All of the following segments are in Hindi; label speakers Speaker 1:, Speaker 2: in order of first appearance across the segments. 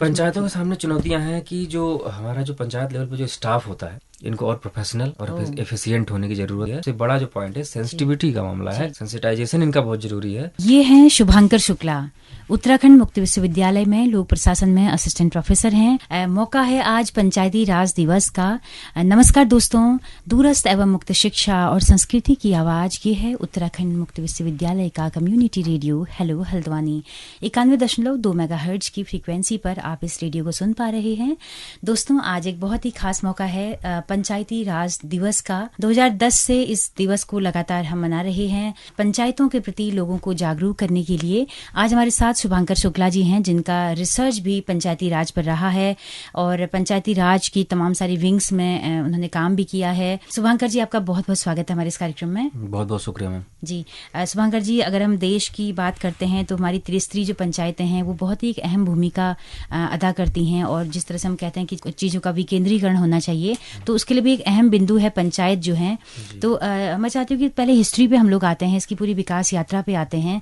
Speaker 1: पंचायतों के सामने चुनौतियां हैं कि जो हमारा जो पंचायत लेवल पे जो स्टाफ होता है इनको और प्रोफेशनल और एफिशिएंट होने की जरूरत है। सबसे बड़ा जो पॉइंट है सेंसिटिविटी का मामला है, सेंसिटाइजेशन इनका बहुत जरूरी है।
Speaker 2: ये हैं शुभांकर शुक्ला, उत्तराखंड मुक्त विश्वविद्यालय में लोक प्रशासन में असिस्टेंट प्रोफेसर हैं। मौका है आज पंचायती राज दिवस का। नमस्कार दोस्तों, दूरस्थ एवं मुक्त शिक्षा और संस्कृति की आवाज ये है उत्तराखंड मुक्त विश्वविद्यालय का community radio hello Haldwani 91.2 megahertz की फ्रीक्वेंसी पर आप इस रेडियो को सुन पा रहे हैं। दोस्तों, आज एक बहुत ही खास मौका है पंचायती राज दिवस का। 2010 से इस दिवस को लगातार हम मना रहे हैं पंचायतों के प्रति लोगों को जागरूक करने के लिए। आज हमारे साथ शुभांकर शुक्ला जी हैं, जिनका रिसर्च भी पंचायती राज पर रहा है और पंचायती राज की तमाम सारी विंग्स में उन्होंने काम भी किया है। शुभांकर जी, आपका बहुत बहुत स्वागत है हमारे इस कार्यक्रम में।
Speaker 1: बहुत बहुत शुक्रिया मैम
Speaker 2: जी। शुभांकर जी, अगर हम देश की बात करते हैं तो हमारी त्रिस्तरीय जो पंचायतें हैं वो बहुत ही एक अहम भूमिका अदा करती हैं, और जिस तरह से हम कहते हैं कि कुछ चीज़ों का विकेंद्रीकरण होना चाहिए, तो उसके लिए भी एक अहम बिंदु है पंचायत जो है। तो मैं चाहती हूँ कि पहले हिस्ट्री पे हम लोग आते हैं, इसकी पूरी विकास यात्रा पे आते हैं।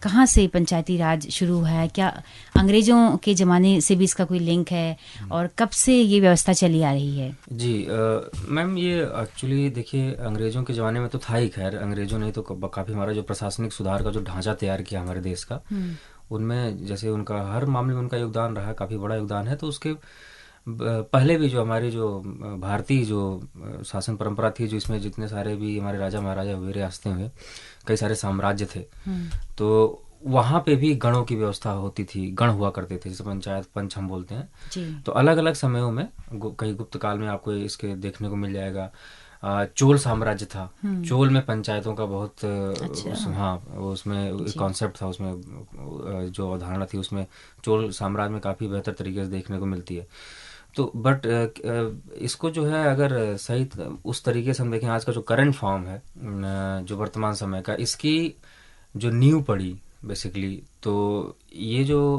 Speaker 2: कहाँ से पंचायती राज शुरू हुआ है? क्या अंग्रेजों के ज़माने से भी इसका कोई लिंक है, और कब से ये व्यवस्था चली आ रही है?
Speaker 1: जी मैम, ये एक्चुअली देखिए अंग्रेजों के ज़माने में तो था ही। खैर, अंग्रेजों ने तो काफ़ी हमारा जो प्रशासनिक सुधार का जो ढांचा तैयार किया हमारे देश का, उनमें जैसे उनका हर मामले में उनका योगदान रहा, काफ़ी बड़ा योगदान है। तो उसके पहले भी जो हमारी जो भारतीय जो शासन परंपरा थी, जो इसमें जितने सारे भी हमारे राजा महाराजा हुए, रियासतें हुए, कई सारे साम्राज्य थे, तो वहाँ पे भी गणों की व्यवस्था होती थी, गण हुआ करते थे, जैसे पंचायत पंच हम बोलते हैं। तो अलग अलग समयों में कई गुप्त काल में आपको इसके देखने को मिल जाएगा। चोल साम्राज्य था, चोल में पंचायतों का बहुत उसमें कॉन्सेप्ट था, उसमें जो अवधारणा थी उसमें चोल साम्राज्य में काफ़ी बेहतर तरीके से देखने को मिलती है। तो बट इसको जो है अगर सही उस तरीके से हम देखें, आज का जो करंट फॉर्म है जो वर्तमान समय का, इसकी जो नींव पड़ी बेसिकली, तो ये जो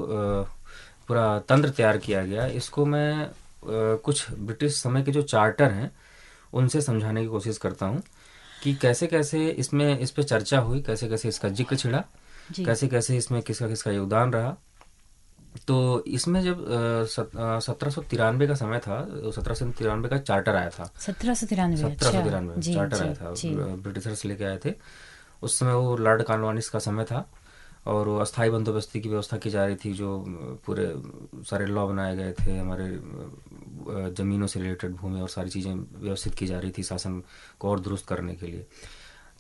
Speaker 1: पूरा तंत्र तैयार किया गया, इसको मैं कुछ ब्रिटिश समय के जो चार्टर हैं उनसे समझाने की कोशिश करता हूँ कि कैसे कैसे इसमें इस पे चर्चा हुई, कैसे कैसे इसका जिक्र छिड़ा, कैसे कैसे इसमें किसका किसका योगदान रहा। तो इसमें जब 1793 का समय था, 1793 का चार्टर आया था। 1793 चार्टर आया था, ब्रिटिशर्स लेके आए थे। उस समय वो लॉर्ड कॉर्नवालिस का समय था, और वो अस्थायी बंदोबस्ती की व्यवस्था की जा रही थी, जो पूरे सारे लॉ बनाए गए थे, हमारे ज़मीनों से रिलेटेड भूमि और सारी चीज़ें व्यवस्थित की जा रही थी शासन को और दुरुस्त करने के लिए।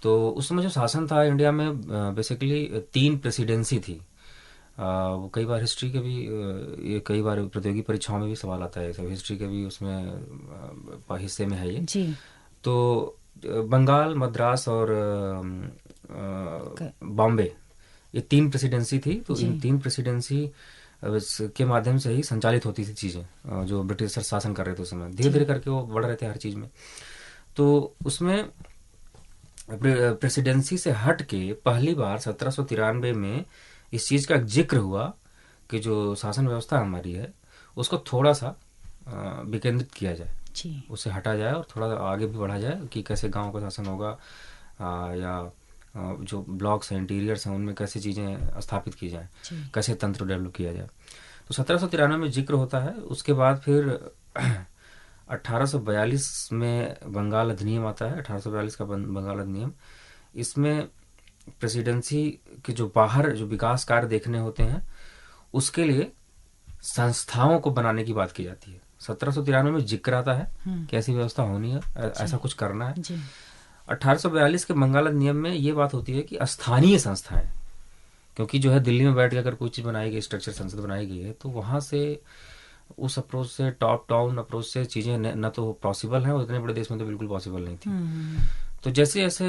Speaker 1: तो उस समय जो शासन था इंडिया में, बेसिकली 3 प्रेसिडेंसी थी। वो कई बार हिस्ट्री के भी ये कई बार प्रतियोगी परीक्षाओं में भी सवाल आता है, सब हिस्ट्री के भी उसमें हिस्से में है ये जी। तो बंगाल, मद्रास और बॉम्बे, ये 3 प्रेसिडेंसी थी। तो इन 3 प्रेसिडेंसी के माध्यम से ही संचालित होती थी चीज़ें, जो ब्रिटिश शासन कर रहे थे उस समय। धीरे धीरे करके वो बढ़ रहे थे हर चीज़ में। तो उसमें प्रेसिडेंसी से हट के पहली बार 1793 में इस चीज़ का जिक्र हुआ कि जो शासन व्यवस्था हमारी है उसको थोड़ा सा विकेंद्रित किया जाए, उससे हटा जाए और थोड़ा आगे भी बढ़ा जाए कि कैसे गांव का शासन होगा, या जो ब्लॉक्स हैं, इंटीरियर्स हैं, उनमें कैसे चीज़ें स्थापित की जाए, कैसे तंत्र डेवलप किया जाए। तो 1793 में जिक्र होता है। उसके बाद फिर 1842 में बंगाल अधिनियम आता है, 1842 का बंगाल अधिनियम। इसमें प्रेसिडेंसी के जो बाहर जो विकास कार्य देखने होते हैं, उसके लिए संस्थाओं को बनाने की बात की जाती है। 1793 में जिक्र आता है कि ऐसी व्यवस्था होनी है, ऐसा कुछ करना है। 1842 के बंगाल अधिनियम में ये बात होती है कि स्थानीय संस्थाएं, क्योंकि जो है दिल्ली में बैठ के अगर कोई चीज़ बनाई गई, स्ट्रक्चर संसद बनाई गई है, तो वहाँ से उस अप्रोच से, टॉप डाउन अप्रोच से चीज़ें न तो पॉसिबल हैं, और इतने बड़े देश में तो बिल्कुल पॉसिबल नहीं थी। तो जैसे जैसे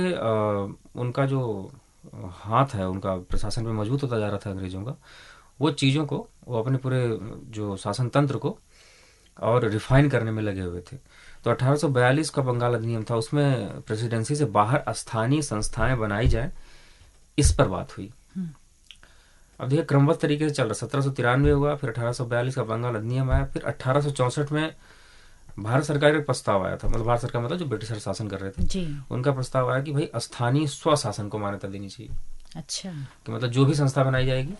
Speaker 1: उनका जो हाथ है, उनका प्रशासन में मजबूत होता जा रहा था अंग्रेजों का, वो चीज़ों को, वो अपने पूरे जो शासन तंत्र को और रिफाइन करने में लगे हुए थे। तो 1842 का बंगाल अधिनियम था, उसमें प्रेसिडेंसी से बाहर स्थानीय संस्थाएं बनाई जाए, इस पर बात हुई। अब देखिए क्रमबद्ध तरीके से चल रहा। 1793 हुआ, फिर 1842 का बंगाल अधिनियम आया, फिर 1864 में भारत सरकार का प्रस्ताव आया था, मतलब भारत सरकार मतलब जो ब्रिटिशर शासन कर रहे थे जी, उनका प्रस्ताव आया कि भाई स्थानीय स्वशासन को मान्यता देनी चाहिए। अच्छा। कि मतलब जो भी संस्था बनाई जाएगी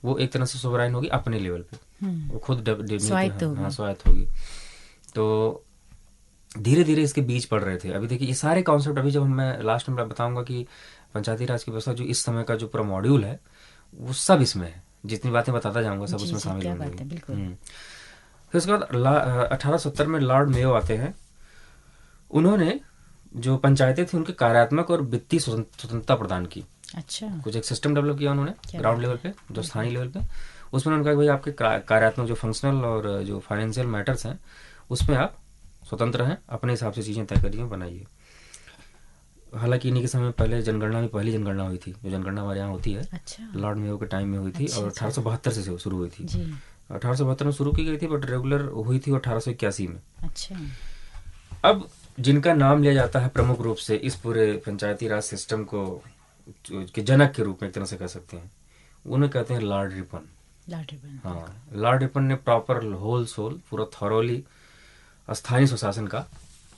Speaker 1: वो एक तरह से सोवराइन होगी अपने लेवल पे, वो खुद
Speaker 2: स्वायत्त होगी।
Speaker 1: हाँ स्वायत्त होगी। तो धीरे धीरे इसके बीज पड़ रहे थे। अभी देखिए ये सारे कॉन्सेप्ट अभी जब मैं लास्ट में बताऊंगा कि पंचायती राज की व्यवस्था जो इस समय का जो पूरा मॉड्यूल है वो सब इसमें है, जितनी बातें बताता जाऊंगा सब
Speaker 2: जी
Speaker 1: उसमें
Speaker 2: जी,
Speaker 1: शामिल
Speaker 2: क्या
Speaker 1: होंगी।
Speaker 2: बात है, बिल्कुल।
Speaker 1: फिर उसके बाद 1870 में लॉर्ड मेयो आते हैं। उन्होंने जो पंचायतें थी उनके कार्यात्मक और वित्तीय स्वतंत्रता प्रदान की।
Speaker 2: अच्छा,
Speaker 1: कुछ एक सिस्टम डेवलप किया उन्होंने
Speaker 2: क्या
Speaker 1: ग्राउंड
Speaker 2: बात
Speaker 1: लेवल
Speaker 2: है,
Speaker 1: पे, जो
Speaker 2: बिल्कुल।
Speaker 1: स्थानीय लेवल पे। उसमें उन्होंने कहा कि भाई आपके कार्यात्मक जो फंक्शनल और जो फाइनेंशियल मैटर्स हैं उसमें आप स्वतंत्र हैं, अपने हिसाब से चीज़ें तय करिए बनाइए। हालांकि इन्हीं के समय पहले जनगणना में पहली जनगणना हुई थी, जो जनगणना हमारे यहाँ होती है,
Speaker 2: अच्छा
Speaker 1: लॉर्ड मेयो के टाइम में हुई थी
Speaker 2: अच्छा
Speaker 1: और
Speaker 2: अच्छा
Speaker 1: 1872 से शुरू हुई थी।
Speaker 2: जी,
Speaker 1: 1872 में शुरू की गई थी बट रेगुलर हुई थी 1881 में।
Speaker 2: अच्छा
Speaker 1: अब जिनका नाम लिया जाता है प्रमुख रूप से इस पूरे पंचायती राज सिस्टम को के जनक के रूप में एक तरह से कह सकते हैं, उन्हें कहते हैं लॉर्ड रिपन।
Speaker 2: लॉर्ड रिपन,
Speaker 1: हाँ, लॉर्ड रिपन ने प्रॉपर होल सोल पूरा थॉरोली स्थानीय स्वशासन का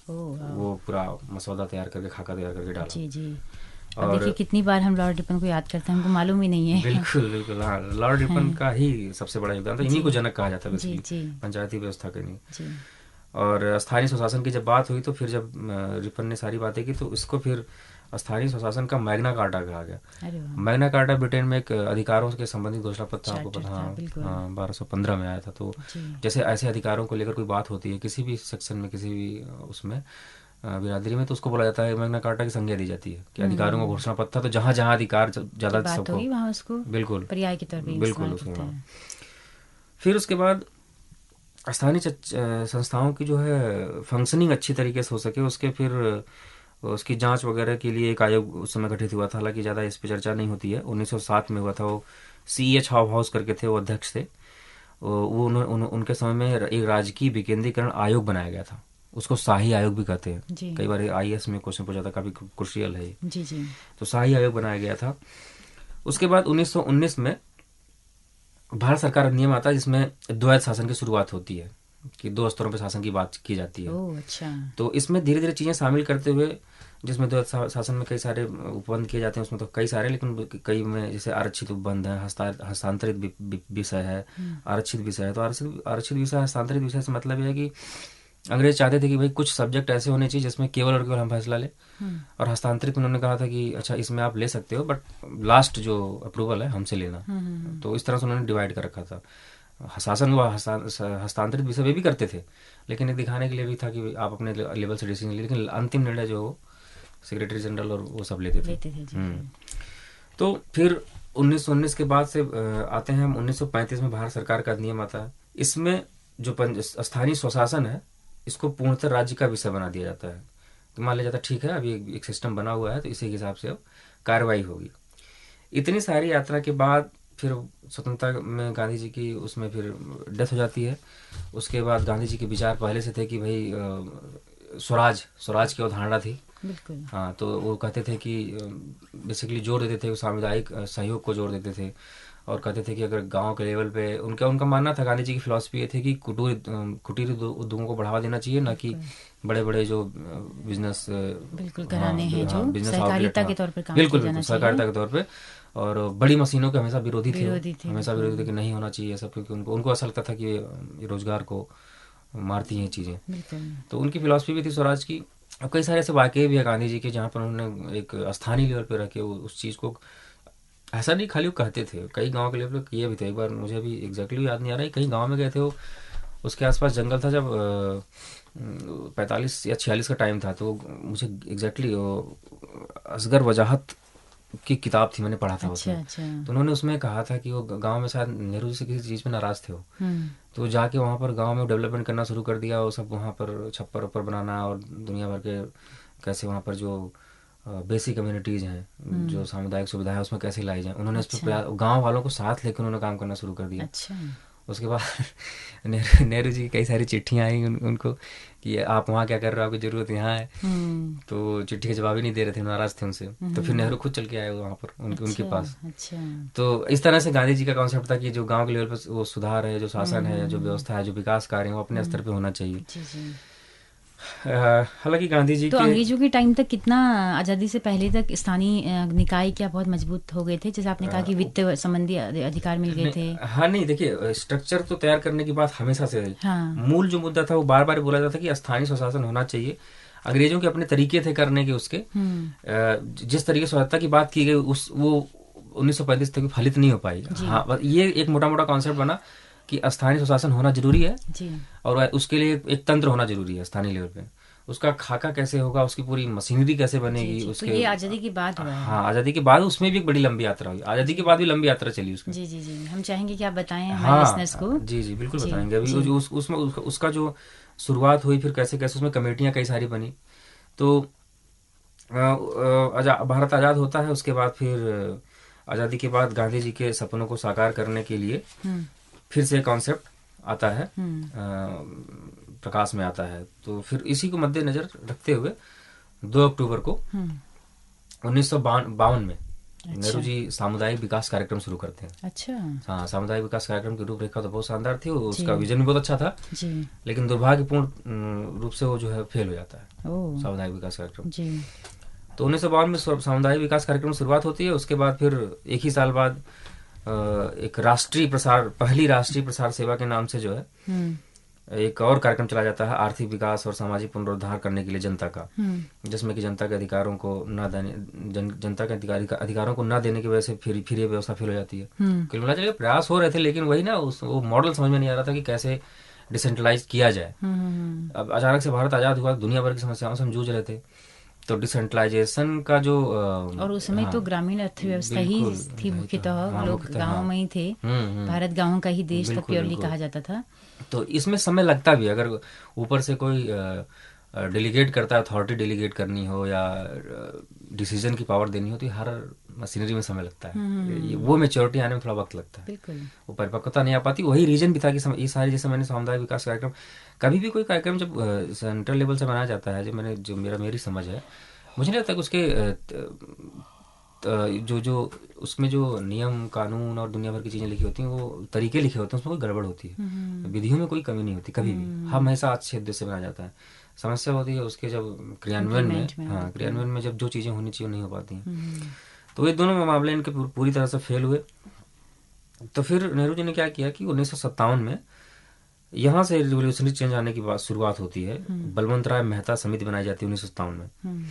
Speaker 2: ओह वाह,
Speaker 1: वो पूरा मसौदा तैयार करके, खाका तैयार करके डाला।
Speaker 2: जी जी। अब
Speaker 1: और
Speaker 2: देखिए कितनी बार हम लॉर्ड रिपन को याद करते हैं, हमको मालूम ही नहीं है।
Speaker 1: बिल्कुल बिल्कुल, हाँ, लॉर्ड रिपन का ही सबसे बड़ा योगदान था, इन्हीं को
Speaker 2: जी
Speaker 1: जनक कहा जाता है
Speaker 2: जी
Speaker 1: बेसिकली
Speaker 2: जी
Speaker 1: पंचायती व्यवस्था के लिए।
Speaker 2: जी,
Speaker 1: और स्थानीय स्वशासन की जब बात हुई तो फिर जब रिपन ने सारी बातें की तो इसको फिर स्थानीय स्वशासन का मैग्ना कार्टा कहा गया।
Speaker 2: अरे वाह,
Speaker 1: मैग्ना कार्टा ब्रिटेन में एक अधिकारों के संबंधित घोषणा पत्र था, आपको
Speaker 2: चार्टर
Speaker 1: पता?
Speaker 2: था,
Speaker 1: हाँ
Speaker 2: बिल्कुल।
Speaker 1: हाँ, 1215 में आया था। तो
Speaker 2: जी
Speaker 1: जैसे ऐसे अधिकारों को लेकर कोई बात होती है किसी भी सेक्शन में, किसी भी उसमें बिरादरी में, तो उसको बोला जाता है मैग्ना कार्टा की संज्ञा दी जाती है कि अधिकारों का घोषणा पत्र था। तो जहाँ जहाँ अधिकार
Speaker 2: की
Speaker 1: ज़्यादा
Speaker 2: बात
Speaker 1: सबको,
Speaker 2: होगी वहाँ उसको
Speaker 1: बिल्कुल
Speaker 2: पर्याय के तौर पे
Speaker 1: बिल्कुल
Speaker 2: इस्तेमाल
Speaker 1: उसको,
Speaker 2: करते
Speaker 1: हाँ।
Speaker 2: हैं।
Speaker 1: फिर उसके बाद स्थानीय संस्थाओं की जो है फंक्शनिंग अच्छी तरीके से हो सके उसके फिर उसकी जांच वगैरह के लिए एक आयोग उस समय गठित हुआ था। हालांकि ज़्यादा इस पर चर्चा नहीं होती है। 1907 में हुआ था वो, CH हाउ हाउस करके थे, वो अध्यक्ष थे। वो उनके समय में एक राजकीय विकेंद्रीकरण आयोग बनाया गया था, उसको शाही आयोग भी कहते हैं।
Speaker 2: जी
Speaker 1: कई बार IAS में क्वेश्चन पूछा था, काफ़ी क्रुशियल है ये।
Speaker 2: जी जी,
Speaker 1: तो शाही आयोग बनाया गया था। उसके बाद 1919 में भारत सरकार अधिनियम आता है जिसमें द्वैत शासन की शुरुआत होती है कि 2 स्तरों पर शासन की बात की जाती है।
Speaker 2: ओह अच्छा,
Speaker 1: तो इसमें धीरे धीरे चीज़ें शामिल करते हुए, जिसमें द्वैत शासन में कई सारे उपबंध किए जाते हैं, उसमें तो कई सारे, लेकिन कई में जैसे आरक्षित उपबंध है, हस्तांतरित विषय है, आरक्षित विषय है। तो आरक्षित विषय, हस्तांतरित विषय से मतलब यह है कि अंग्रेज चाहते थे कि भाई कुछ सब्जेक्ट ऐसे होने चाहिए जिसमें केवल और केवल हम फैसला लें, और हस्तांतरित उन्होंने कहा था कि अच्छा इसमें आप ले सकते हो बट लास्ट जो अप्रूवल है हमसे लेना। तो इस तरह से उन्होंने डिवाइड कर रखा था। शासन हुआ हस्तांतरित विषय वे भी करते थे, लेकिन एक दिखाने के लिए भी था कि आप अपने लेवल से डिसीजन ले, लेकिन अंतिम निर्णय जो सेक्रेटरी जनरल और वो सब लेते थे।
Speaker 2: जी
Speaker 1: तो फिर 1919 के बाद से आते हैं हम 1935 में भारत सरकार का अधिनियम आता है। इसमें जो स्थानीय स्वशासन है इसको पूर्णतः राज्य का विषय बना दिया जाता है। तो मान लिया जाता है ठीक है अभी एक सिस्टम बना हुआ है तो इसी के हिसाब से अब कार्रवाई होगी। इतनी सारी यात्रा के बाद फिर स्वतंत्रता में गांधी जी की उसमें फिर डेथ हो जाती है। उसके बाद गांधी जी के विचार पहले से थे कि भाई स्वराज की अवधारणा थी,
Speaker 2: बिल्कुल।
Speaker 1: हाँ। तो वो कहते थे कि बेसिकली जोर देते थे सामुदायिक सहयोग को जोर देते थे, और कहते थे कि अगर गांव के लेवल पे उनका मानना था, गांधी जी की फिलॉसफी ये थी कि कुटीर उद्योगों को बढ़ावा देना चाहिए, ना कि बड़े बड़े जो बिजनेस,
Speaker 2: बिल्कुल घराने हैं जो
Speaker 1: बिजनेस
Speaker 2: सहकारिता
Speaker 1: आउटलेट,
Speaker 2: के तौर पर काम
Speaker 1: बिल्कुल
Speaker 2: किया जाना
Speaker 1: बिल्कुल
Speaker 2: चाहिए,
Speaker 1: सहकारिता के तौर पे। और बड़ी मशीनों के हमेशा विरोधी थे,
Speaker 2: विरोधी थे,
Speaker 1: हमेशा
Speaker 2: बिल्कुल।
Speaker 1: विरोधी थे कि नहीं होना चाहिए सब, क्योंकि उनको ऐसा लगता था कि ये रोजगार को मारती हैं चीज़ें।
Speaker 2: बिल्कुल।
Speaker 1: तो उनकी फिलॉसफी भी थी स्वराज की। अब कई सारे ऐसे वाकये भी है गांधी जी के जहाँ पर उन्होंने एक स्थानीय लेवल पे रख के उस चीज़ को, ऐसा नहीं खाली वो कहते थे, कई गांव के लेवल पे किए भी थे। एक बार मुझे भी एग्जैक्टली याद नहीं आ रहा है, कहीं गांव में गए थे वो, उसके आसपास जंगल था, जब 45 या 46 का टाइम था, तो मुझे एग्जैक्टली असगर वजाहत की किताब थी, मैंने पढ़ा था
Speaker 2: अच्छा
Speaker 1: उसमें।
Speaker 2: अच्छा,
Speaker 1: तो उन्होंने उसमें कहा था कि वो गांव में शायद नेहरू जी से किसी चीज़ में नाराज़ थे वो, तो जाके वहाँ पर गांव में डेवलपमेंट करना शुरू कर दिया। वो सब वहाँ पर छप्पर वप्पर बनाना और दुनिया भर के कैसे वहाँ पर जो बेसिक कम्युनिटीज़ हैं, जो सामुदायिक सुविधाएं उसमें कैसे लाई जाए, उन्होंने इस
Speaker 2: अच्छा।
Speaker 1: पर गाँव वालों को साथ लेकर उन्होंने काम करना शुरू कर दिया।
Speaker 2: अच्छा,
Speaker 1: उसके बाद नेहरू जी की कई सारी चिट्ठियाँ आई उनको कि आप वहाँ क्या कर रहे हो, आपकी ज़रूरत यहाँ है। तो चिट्ठी का जवाब ही नहीं दे रहे थे, नाराज़ थे उनसे। तो फिर नेहरू खुद चल के आए वहाँ पर उनके पास।
Speaker 2: अच्छा।
Speaker 1: तो इस तरह से गांधी जी का कॉन्सेप्ट था कि जो गांव के लेवल पर वो सुधार है, जो शासन है, जो व्यवस्था है, जो विकास कार्य है, वो अपने स्तर पे होना चाहिए।
Speaker 2: जी जी।
Speaker 1: हालांकि गांधी जी
Speaker 2: तो
Speaker 1: के
Speaker 2: अंग्रेजों के टाइम तक कितना, आजादी से पहले तक स्थानीय निकाय क्या बहुत मजबूत हो गए थे, जैसे आपने कहा कि वित्त संबंधी अधिकार मिल गए थे।
Speaker 1: हाँ नहीं, देखिए स्ट्रक्चर तो तैयार करने की बात हमेशा से रही।
Speaker 2: हाँ।
Speaker 1: मूल जो मुद्दा था वो बार बार बोला जाता था कि स्थानीय स्वशासन होना चाहिए। अंग्रेजों के अपने तरीके थे करने के उसके, जिस तरीके से स्वतंत्रता की बात की गई उस वो 1935 तक फलित नहीं हो पाई। हाँ, बस ये एक मोटा मोटा कॉन्सेप्ट बना कि स्थानीय स्वशासन होना जरूरी है
Speaker 2: जी।
Speaker 1: और उसके लिए एक तंत्र होना जरूरी है स्थानीय लेवल पे। उसका खाका कैसे होगा, उसकी पूरी मशीनरी कैसे बनेगी,
Speaker 2: जी,
Speaker 1: उसके
Speaker 2: तो ये आजादी के बाद हुआ है।
Speaker 1: हाँ, आजादी के बाद उसमें भी एक बड़ी लंबी यात्रा हुई। आजादी के बाद भी लंबी यात्रा चली उसमें।
Speaker 2: जी जी जी, हम चाहेंगे कि आप बताएं हमारे लिसनर्स को।
Speaker 1: हाँ जी जी, बिल्कुल
Speaker 2: जी
Speaker 1: बताएंगे। अभी
Speaker 2: जी
Speaker 1: उसमें उसका जो शुरुआत हुई, फिर कैसे कैसे उसमें कमेटियां कई सारी बनी। तो भारत आज़ाद होता है, उसके बाद फिर आज़ादी के बाद गांधी जी के सपनों को साकार करने के लिए फिर से कॉन्सेप्ट आता है, प्रकाश में आता है। तो फिर इसी को मद्देनजर रखते हुए 2 अक्टूबर को 1952 में नेहरू जी सामुदायिक विकास कार्यक्रम शुरू करते हैं।
Speaker 2: अच्छा।
Speaker 1: हाँ, सामुदायिक विकास कार्यक्रम की रूपरेखा तो बहुत शानदार थी, उसका विजन भी बहुत अच्छा था
Speaker 2: जी।
Speaker 1: लेकिन दुर्भाग्यपूर्ण रूप से वो जो है फेल हो जाता है, सामुदायिक विकास कार्यक्रम
Speaker 2: जी।
Speaker 1: तो 1952 में सामुदायिक विकास कार्यक्रम की शुरुआत होती है। उसके बाद फिर एक ही साल बाद एक पहली राष्ट्रीय प्रसार सेवा के नाम से जो है एक और कार्यक्रम चला जाता है, आर्थिक विकास और सामाजिक पुनरुद्धार करने के लिए जनता का, जिसमें कि जनता के अधिकारों को न देने जनता के अधिकारों को न देने की वजह से फिर ये व्यवस्था फेल हो जाती है। कुल मिला के प्रयास हो रहे थे लेकिन वही ना, वो मॉडल समझ में नहीं आ रहा था कि कैसे डिसेंट्रलाइज किया जाए। अब अचानक से भारत आजाद हुआ, दुनिया भर की समस्याओं से हम जूझ रहे थे, तो डिसेंट्रलाइजेशन का जो
Speaker 2: और उस समय तो ग्रामीण अर्थव्यवस्था ही थी मुख्यतः, लोग गाँव में ही थे। भारत गाँवों का ही देश तक प्योरली कहा जाता था।
Speaker 1: तो इसमें समय लगता भी, अगर ऊपर से कोई डेलीगेट करता है, अथॉरिटी डेलीगेट करनी हो या डिसीजन की पावर देनी हो, तो हर मशीनरी में समय लगता है। वो मैच्योरिटी आने में थोड़ा वक्त लगता है,
Speaker 2: बिल्कुल
Speaker 1: वो परिपक्वता नहीं आ पाती। वही रीजन भी था कि ये सारे, जैसे मैंने सामुदायिक विकास कार्यक्रम, कभी भी कोई कार्यक्रम जब सेंट्रल लेवल से बनाया जाता है, जो मेरी समझ है, मुझे नहीं लगता कि उसके जो उसमें जो नियम कानून और दुनिया भर की चीजें लिखी होती हैं, वो तरीके लिखे होते हैं, उसमें कोई गड़बड़ होती है। विधियों में कोई कमी नहीं होती कभी भी, हमेशा अच्छे उद्देश्य से बनाया जाता है। समस्या होती है उसके जब क्रियान्वयन में, हाँ क्रियान्वयन में जब जो चीजें होनी चाहिए नहीं हो पाती हैं। तो ये दोनों मामले इनके पूरी तरह से फेल हुए। तो फिर नेहरू जी ने क्या किया कि 1957 में यहाँ से रिवोल्यूशनरी चेंज आने की बात शुरुआत होती है। बलवंत राय मेहता समिति बनाई जाती है 1957 में,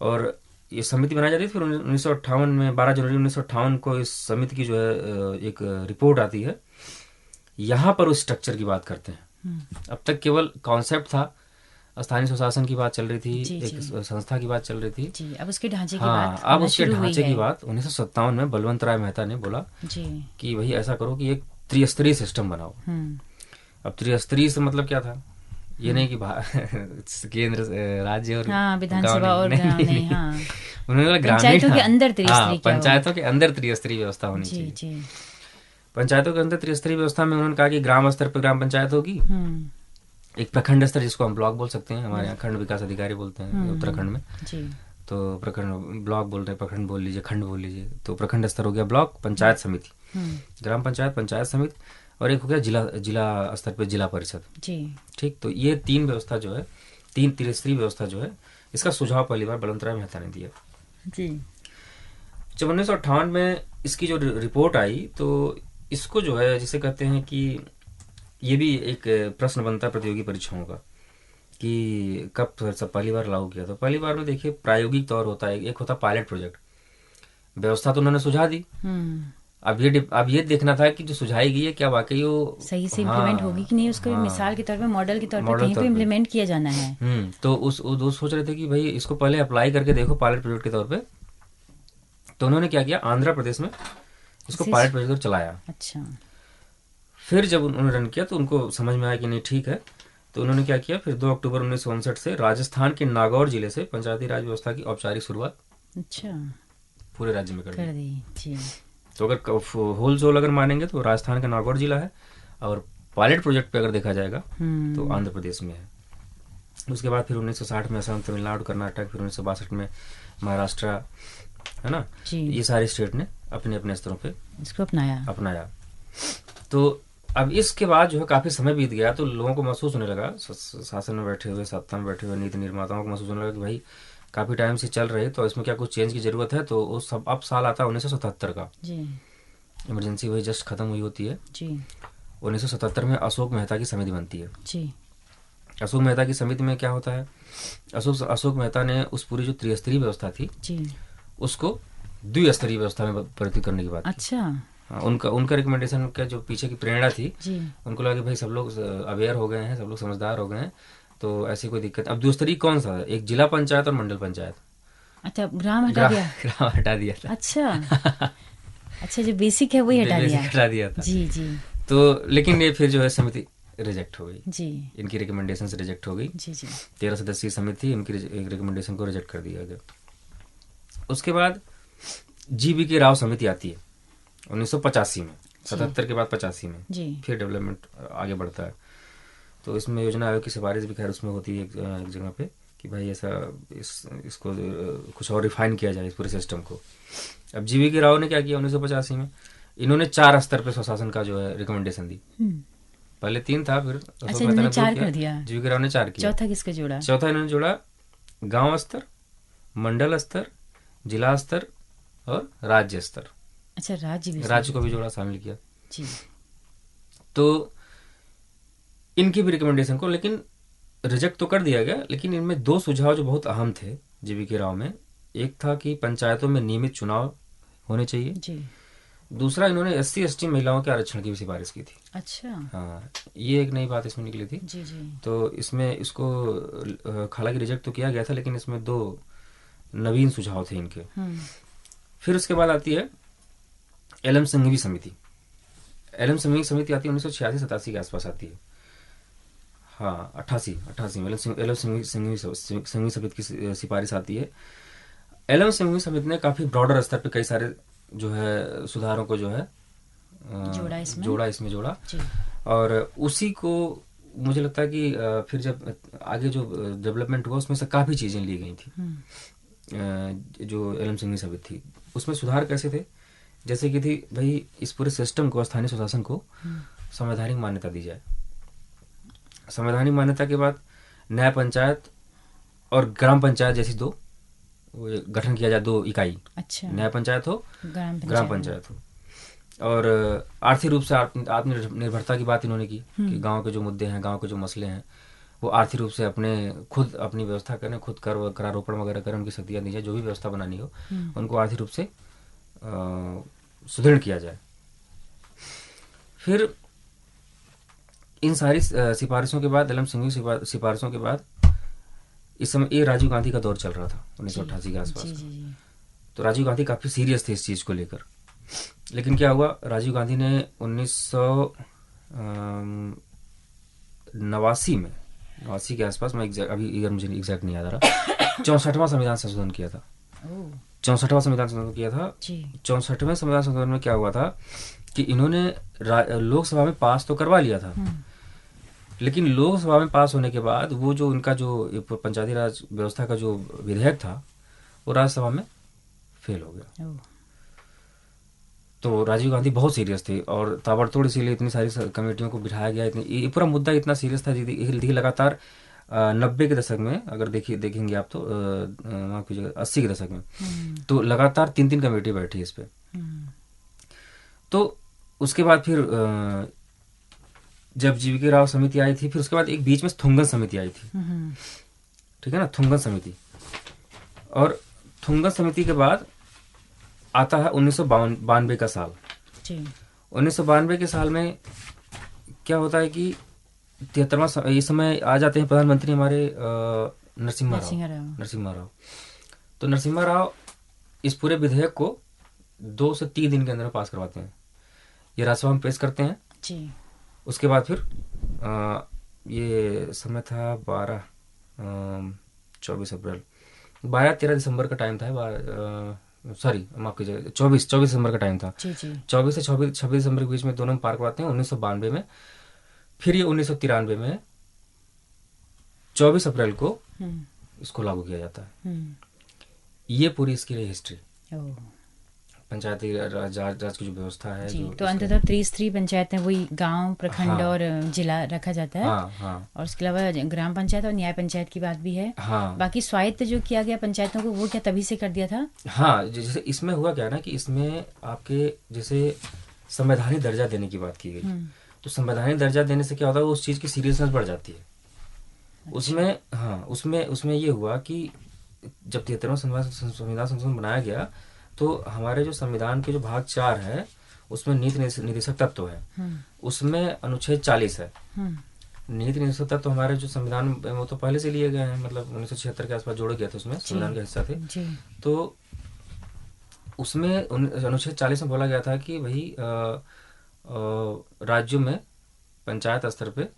Speaker 1: और ये समिति बनाई जाती है। फिर 1958 में 12 जनवरी 1958 को इस समिति की जो है एक रिपोर्ट आती है। यहाँ पर उस स्ट्रक्चर की बात करते हैं। अब तक केवल कॉन्सेप्ट था, स्थानीय स्वशासन की बात चल रही थी, एक संस्था की बात चल रही थी
Speaker 2: जी। अब उसके ढांचे की
Speaker 1: हाँ,
Speaker 2: बात
Speaker 1: अब उसके ढांचे की बात 1957 में बलवंत राय मेहता ने बोला
Speaker 2: जी
Speaker 1: कि भाई ऐसा करो कि एक त्रिस्तरीय सिस्टम बनाओ। अब त्रिस्तरीय से मतलब क्या था, ये नहीं कि केंद्र राज्य और
Speaker 2: विधानसभा और
Speaker 1: नहीं,
Speaker 2: हाँ,
Speaker 1: उन्होंने
Speaker 2: पंचायतों के अंदर त्रिस्तरीय,
Speaker 1: पंचायतों के अंदर त्रिस्तरीय व्यवस्था होनी चाहिए। पंचायतों के अंदर त्रिस्तरीय व्यवस्था में उन्होंने कहा कि ग्राम स्तर पर ग्राम पंचायत होगी, एक प्रखंड स्तर जिसको हम ब्लॉक बोल सकते हैं, हमारे यहाँ खंड विकास अधिकारी बोलते हैं उत्तराखंड में, तो प्रखंड ब्लॉक बोल रहे हैं, प्रखंड बोल लीजिए, खंड बोल लीजिए। तो प्रखंड स्तर हो गया ब्लॉक, पंचायत समिति, ग्राम पंचायत, पंचायत समिति, और एक हो गया जिला स्तर पे जिला परिषद। ठीक, तो ये 3 व्यवस्था जो है, 3 त्रिस्तरीय व्यवस्था जो है, इसका सुझाव पहली बार बलवंत राय मेहता ने दिया जी। जब 1958 में इसकी जो रिपोर्ट आई, तो इसको जो है, जिसे कहते हैं कि ये भी एक प्रश्न बनता है प्रतियोगी परीक्षाओं का कि कब सब पहली बार लागू किया। तो पहली बार में देखिए प्रायोगिक तौर होता है, एक होता पायलट प्रोजेक्ट। व्यवस्था तो उन्होंने सुझा दी, अब ये देखना था कि जो सुझाई गई है क्या वाकई वो
Speaker 2: सही से इम्प्लीमेंट होगी कि नहीं, उसको मिसाल के तौर पे, मॉडल के तौर पे कहीं पे इम्प्लीमेंट किया जाना है।
Speaker 1: तो उस सोच रहे थे कि भाई इसको पहले अप्लाई करके देखो पायलट प्रोजेक्ट के तौर पे। तो उन्होंने क्या किया, आंध्र प्रदेश में इसको पायलट प्रोजेक्ट चलाया।
Speaker 2: अच्छा।
Speaker 1: फिर जब उन्होंने रन किया तो उनको समझ में आया कि नहीं ठीक है, तो उन्होंने क्या किया, फिर 2 अक्टूबर 1959 से राजस्थान के नागौर जिले से पंचायती राज व्यवस्था की औपचारिक शुरुआत पूरे राज्य में कर दी। तो अगर होल अगर मानेंगे तो राजस्थान का नागौर जिला है, और पायलट प्रोजेक्ट पे अगर देखा जाएगा तो आंध्र प्रदेश में है। उसके बाद फिर 1960 में असम, तमिलनाडु, कर्नाटक, फिर 1962 में महाराष्ट्र, है ना, ये सारे स्टेट ने अपने अपने स्तरों पे
Speaker 2: इसको अपनाया।
Speaker 1: तो अब इसके बाद जो है काफी समय बीत गया, तो लोगों को महसूस होने लगा, शासन में बैठे हुए, सत्ता में बैठे हुए नीति निर्माताओं को महसूस होने लगा कि भाई काफी टाइम से चल रही, तो इसमें क्या कुछ चेंज की जरूरत है। तो उस सब अब साल आता है 1977 का,
Speaker 2: जी
Speaker 1: इमरजेंसी वही जस्ट खत्म हुई होती है।
Speaker 2: जी
Speaker 1: 1977 में अशोक मेहता की समिति बनती है।
Speaker 2: जी
Speaker 1: अशोक मेहता की समिति में क्या होता है, अशोक मेहता ने उस पूरी जो त्रिस्तरीय व्यवस्था थी
Speaker 2: जी
Speaker 1: उसको द्विस्तरीय व्यवस्था में परिवर्तित करने की बात की।
Speaker 2: अच्छा
Speaker 1: हाँ, उनका उनका रिकमेंडेशन का जो पीछे की प्रेरणा थी,
Speaker 2: जी
Speaker 1: उनको लगा कि भाई सब लोग अवेयर हो गए हैं, सब लोग समझदार हो गए हैं, तो ऐसी कोई दिक्कत। अब द्विस्तरीय कौन सा है, एक जिला पंचायत और मंडल पंचायत।
Speaker 2: अच्छा, ग्राम हटा दिया।
Speaker 1: ग्राम हटा दिया था।
Speaker 2: अच्छा अच्छा, जो बेसिक है वही हटा दिया।
Speaker 1: बेसिक हटा दिया था।
Speaker 2: जी जी
Speaker 1: तो लेकिन ये फिर जो है समिति रिजेक्ट हो गई,
Speaker 2: जी
Speaker 1: इनकी रिकमेंडेशन से रिजेक्ट हो गई।
Speaker 2: जी जी
Speaker 1: 13 सदस्यीय समिति थी, इनकी रिकमेंडेशन को रिजेक्ट कर दिया गया। उसके बाद जीबी की राव समिति आती है 1985 में, 77 के बाद 85 में
Speaker 2: जी
Speaker 1: फिर डेवलपमेंट आगे बढ़ता है। तो इसमें योजना आयोग की सिफारिश भी खैर उसमें होती है एक जगह पे कि भाई ऐसा इसको कुछ और रिफाइन किया जाए इस पूरे सिस्टम को। अब जीवी के राव ने क्या किया 1985 में, इन्होंने 4 स्तर पे स्वशासन का जो है रिकमेंडेशन दी। पहले 3 था, फिर
Speaker 2: अच्छा, इन्होंने 4 कर दिया।
Speaker 1: जीवी के राव ने 4 किया।
Speaker 2: चौथा किसका जोड़ा?
Speaker 1: चौथा इन्होंने जोड़ा गांव स्तर, मंडल स्तर, जिला स्तर और राज्य स्तर।
Speaker 2: अच्छा,
Speaker 1: राज्य को भी जोड़ा, शामिल किया
Speaker 2: जी।
Speaker 1: तो इनकी भी रिकमेंडेशन को लेकिन रिजेक्ट तो कर दिया गया, लेकिन इनमें 2 सुझाव जो बहुत अहम थे जीवी के राव में। एक था कि पंचायतों में नियमित चुनाव होने चाहिए
Speaker 2: जी।
Speaker 1: दूसरा इन्होंने SC/ST महिलाओं के आरक्षण की भी सिफारिश की थी।
Speaker 2: अच्छा,
Speaker 1: हाँ, ये एक नई बात इसमें निकली थी।
Speaker 2: जी जी।
Speaker 1: तो इसमें इसको हालांकि रिजेक्ट तो किया गया था, लेकिन इसमें 2 नवीन सुझाव थे इनके। फिर उसके बाद आती है एलएम संघवी समिति। एलएम संघवी समिति आती है 1986-87 के आसपास आती है। हाँ, 88 में एलएम संघवी समिति की सिफारिश आती है। एलएम संघवी समिति ने काफी ब्रॉडर स्तर पे कई सारे जो है सुधारों को जो है जोड़ा। और उसी को मुझे लगता है कि फिर जब आगे जो डेवलपमेंट हुआ उसमें से काफी चीजें ली गई थी। जो एलएम संघवी समिति थी उसमें सुधार कैसे थे, जैसे कि थी भाई इस पूरे सिस्टम को, स्थानीय स्वशासन को संवैधानिक मान्यता दी जाए। संवैधानिक मान्यता के बाद न्याय पंचायत और ग्राम पंचायत जैसी 2 गठन किया जाए, 2 इकाई।
Speaker 2: अच्छा,
Speaker 1: न्याय पंचायत हो, ग्राम पंचायत हो। और आर्थिक रूप से आत्मनिर्भरता की बात इन्होंने की कि गांव के जो मुद्दे हैं, गांव के जो मसले हैं, वो आर्थिक रूप से खुद अपनी व्यवस्था करें, खुद करारोपण वगैरह करें, उनकी शक्तियां दी जाए, जो भी व्यवस्था बनानी हो उनको आर्थिक रूप से सुदृढ़ किया जाए। फिर इन सारी सिफारिशों के बाद, एलएम संघवी सिफारिशों के बाद, इस समय ये राजीव गांधी का दौर चल रहा था 1988 के आसपास का। तो राजीव गांधी काफी सीरियस थे इस चीज को लेकर। लेकिन क्या हुआ, राजीव गांधी ने 1989 के आसपास, मैं अभी ईयर मुझे एग्जैक्ट नहीं याद आ रहा, 64वां संविधान संशोधन किया था। 64वां संविधान संशोधन किया था। 64वें संविधान संशोधन में क्या हुआ था कि इन्होंने लोकसभा में पास तो करवा लिया था, लेकिन लोकसभा में पास होने के बाद वो जो उनका जो पंचायती राज व्यवस्था का जो विधेयक था वो राज्यसभा में फेल हो गया। तो राजीव गांधी बहुत सीरियस थे और ताबड़तोड़ इसीलिए इतनी सारी कमेटियों को बिठाया गया। ये पूरा मुद्दा इतना सीरियस था, देखिए लगातार 90 के दशक में अगर देखेंगे आप तो माफ कीजिएगा 80 के दशक में तो लगातार 3 कमेटी बैठी इस पे। तो उसके बाद फिर जब जीवी के राव समिति आई थी, फिर उसके बाद एक बीच में थुंगन समिति आई थी, ठीक है ना, थुंगन समिति। और थुंगन समिति के बाद आता है 1992 का साल। 1992 के साल में क्या होता है कि 73वां इस समय आ जाते हैं प्रधानमंत्री हमारे नरसिम्हा राव। तो नरसिम्हा राव इस पूरे विधेयक को 2 से 3 दिन के अंदर पास करवाते हैं। ये राज्यसभा में पेश करते हैं जी। उसके बाद फिर ये समय था 24 अप्रैल 13 दिसंबर का टाइम था, सॉरी माफ कीजिए 24 दिसंबर का टाइम था जी जी। 24 से 26 दिसंबर के बीच में दोनों पार करवाते हैं 1992 में। फिर ये 1993 में 24 अप्रैल को इसको लागू किया जाता है। ये पूरी इसकी रही हिस्ट्री। पंचायती राज की जो व्यवस्था है
Speaker 2: जी,
Speaker 1: जो
Speaker 2: तो अंततः त्रिस्तरीय पंचायत में वही गांव, प्रखंड
Speaker 1: हाँ
Speaker 2: और जिला रखा जाता है।
Speaker 1: हाँ हाँ
Speaker 2: और उसके अलावा ग्राम पंचायत और न्याय पंचायत की बात भी है।
Speaker 1: हाँ
Speaker 2: बाकी स्वायत्त जो किया गया पंचायतों को, वो क्या तभी से कर दिया था?
Speaker 1: हाँ। जैसे इसमें हुआ क्या ना कि इसमें आपके जैसे संवैधानिक दर्जा देने की बात की गई, तो संवैधानिक दर्जा देने से क्या होता है, वो उस चीज़ की सीरियसनेस बढ़ जाती है। उसमें हाँ उसमें उसमें ये हुआ कि जब 73वां संविधान संशोधन बनाया गया, तो हमारे जो संविधान के जो भाग 4 है उसमें नीति निर्देशक तत्व है, उसमें अनुच्छेद 40 है। नीति निर्देशक तत्व हमारे जो संविधान वो तो पहले से लिए गए हैं, मतलब 1976 के आसपास जोड़े गए थे, उसमें संविधान का हिस्सा थे। तो उसमें अनुच्छेद 40 में बोला गया था कि भाई राज्यों में पंचायत स्तर पे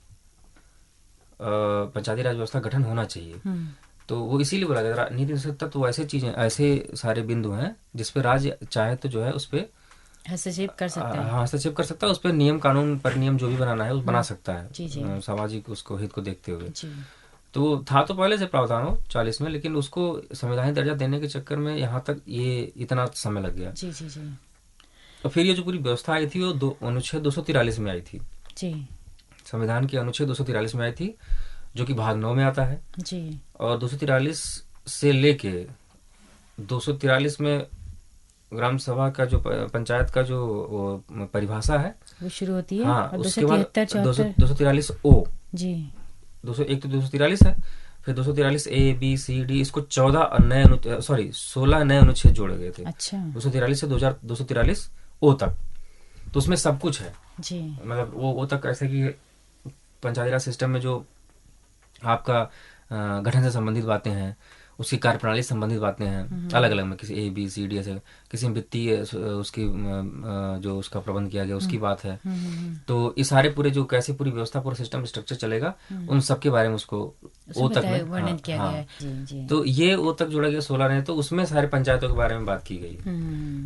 Speaker 1: पंचायती राज व्यवस्था गठन होना चाहिए। तो वो इसीलिए बोला गया था नीति निर्देशक तत्व, वो ऐसे चीजें, ऐसे सारे बिंदु हैं जिसपे राज्य चाहे तो जो है उस पे
Speaker 2: हस्तक्षेप कर सकता है।
Speaker 1: हाँ, हस्तक्षेप कर सकता है, उस पर नियम कानून पर नियम जो भी बनाना है वो बना सकता है सामाजिक उसको हित को देखते हुए। तो था तो पहले से प्रावधान हो 40 में, लेकिन उसको संवैधानिक दर्जा देने के चक्कर में यहाँ तक ये इतना समय लग गया।
Speaker 2: जी जी जी।
Speaker 1: तो फिर ये जो पूरी व्यवस्था आई थी वो अनुच्छेद 243 में आई थी
Speaker 2: जी।
Speaker 1: संविधान की अनुच्छेद 243 में आई थी, जो कि भाग 9 में आता है
Speaker 2: जी। और
Speaker 1: 243 से लेके 243 में ग्राम सभा का जो पंचायत का जो परिभाषा है
Speaker 2: वो शुरू होती है।
Speaker 1: हाँ,
Speaker 2: और
Speaker 1: उसके बाद 243 ओ
Speaker 2: जी
Speaker 1: 201 तो 243 है, फिर 243 ए बी सी डी, इसको 16 नए अनुच्छेद जोड़े गए थे।
Speaker 2: अच्छा।
Speaker 1: 243 से 243 ओ तक, तो उसमें सब कुछ है
Speaker 2: जी।
Speaker 1: मतलब वो ओ तक ऐसे कि पंचायती राज सिस्टम में जो आपका गठन से संबंधित बातें हैं, उसकी कार्यप्रणाली से संबंधित बातें हैं, अलग अलग में किसी ए बी सी डी ऐसे, किसी में वित्तीय उसकी जो उसका प्रबंध किया गया उसकी बात है। तो इस सारे पूरे जो कैसे पूरी व्यवस्था पूरा सिस्टम स्ट्रक्चर चलेगा, उन सब के बारे में उसको ओ तक में
Speaker 2: वर्णन किया गया है। जी जी।
Speaker 1: तो ये ओ तक जोड़ा गया 16 ने, तो उसमें सारे पंचायतों के बारे में बात की गई।